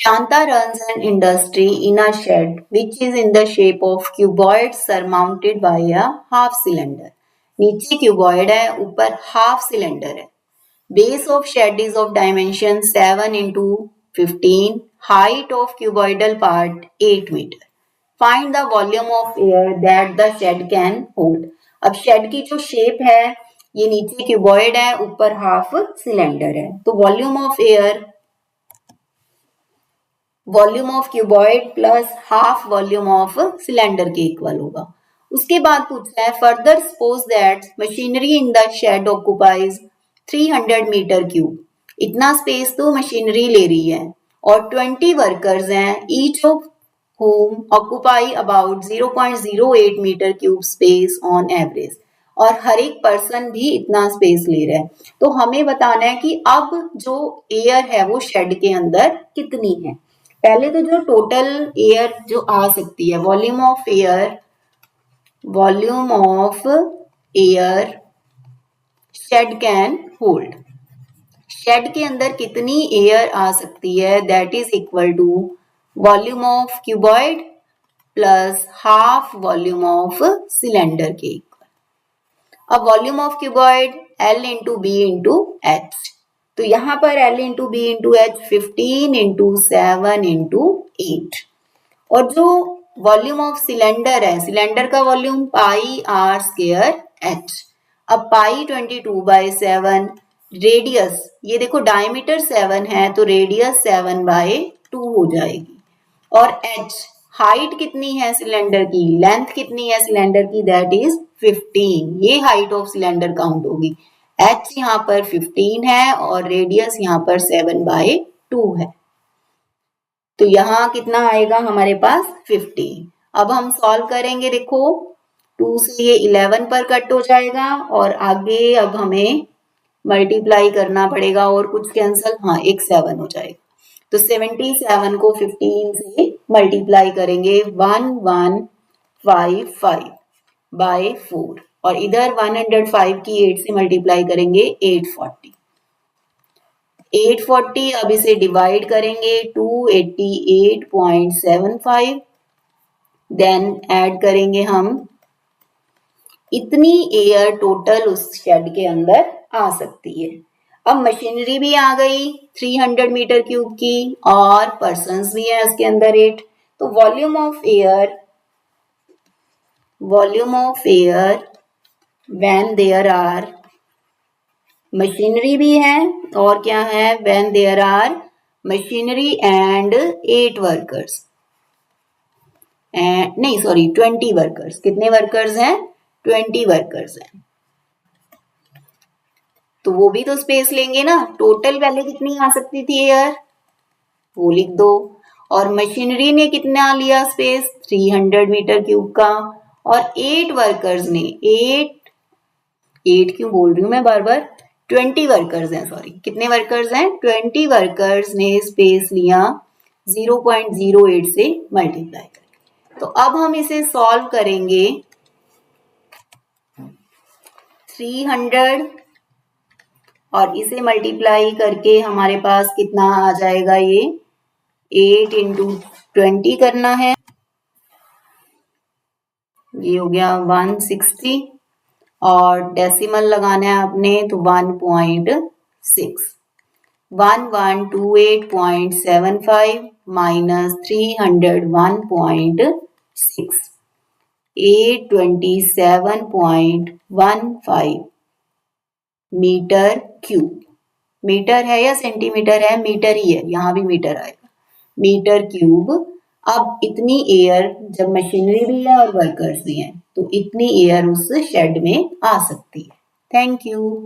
Shanta runs an industry in a shed which is in the shape of cuboid surmounted by a half cylinder. नीचे cuboid है, ऊपर half cylinder है. Base of shed is of dimension 7 into 15. Height of cuboidal part 8 meter. Find the volume of air that the shed can hold. अब shed की जो shape है, ये नीचे cuboid है, ऊपर half cylinder है. तो volume of air volume of cuboid plus half volume of cylinder के इक्वल होगा. उसके बाद पूछता है further suppose that machinery in the shed occupies 300 metre cube. इतना स्पेस तो मशीनरी ले रही है और 20 वर्कर्स हैं, each of whom occupy about 0.08 metre cube space on average. और हर एक पर्सन भी इतना स्पेस ले रहा है. तो हमें बताना है कि अब जो एयर है वो शेड के अंदर कितनी है. पहले तो जो टोटल एयर जो आ सकती है, volume of air shed can hold. Shed के अंदर कितनी एयर आ सकती है, that is equal to volume of cuboid plus half volume of cylinder के इक्वल. अब volume of cuboid L into B into H. तो यहां पर L into B into H 15 into 7 into 8. और जो वॉल्यूम ऑफ सिलेंडर है, cylinder का volume pi R square H. अब पाई 22/7. रेडियस ये देखो डायमीटर 7 है तो रेडियस 7/2 हो जाएगी. और एच हाइट कितनी है सिलेंडर की, लेंथ कितनी है सिलेंडर की, दैट इज 15. ये हाइट ऑफ सिलेंडर काउंट होगी. एच यहाँ पर 15 है और रेडियस यहाँ पर 7/2 है. तो यहाँ कितना आएगा हमारे पास 15. अब हम सॉल्व करेंगे. देखो 2 से ये 11 पर कट हो जाएगा और आगे अब हमें मल्टीप्लाई करना पड़ेगा और कुछ कैंसल, हाँ एक 7 हो जाएगा. तो 77 को 15 से मल्टीप्लाई करेंगे 1155/4 और इधर 105 की 8 से मल्टीप्लाई करेंगे 840. अब इसे डिवाइड करेंगे 288.75. देन ऐड करेंगे हम. इतनी एयर टोटल उस शेड के अंदर आ सकती है. अब मशीनरी भी आ गई 300 मीटर क्यूब की और पर्सन्स भी है उसके अंदर 8. तो volume of air when there are, machinery भी है और क्या है, when there are machinery and 8 workers, नहीं सॉरी 20 वर्कर्स. कितने वर्कर्स हैं, 20 वर्कर्स हैं. तो वो भी तो स्पेस लेंगे ना. टोटल पहले कितनी आ सकती थी एयर, वो लिख दो. और मशीनरी ने कितना लिया स्पेस, 300 मीटर क्यूब का. और 8 वर्कर्स ने 8 क्यों बोल रही हूं मैं बार बार, 20 वर्कर्स हैं, सॉरी कितने वर्कर्स हैं, 20 वर्कर्स ने स्पेस लिया 0.08 से मल्टीप्लाई करके. तो अब हम इसे सॉल्व करेंगे. 300 और इसे मल्टीप्लाई करके हमारे पास कितना आ जाएगा, ये 8 इंटू 20 करना है, ये हो गया 160 और डेसिमल लगाना है आपने तो 1.6. 1128.75 माइनस 300 1.6, 827.15 मीटर क्यूब. मीटर है या सेंटीमीटर है, मीटर ही है, यहाँ भी मीटर आएगा, मीटर क्यूब. अब इतनी एयर, जब मशीनरी भी है और वर्कर्स भी हैं, तो इतनी एयर उस शेड में आ सकती है. Thank you.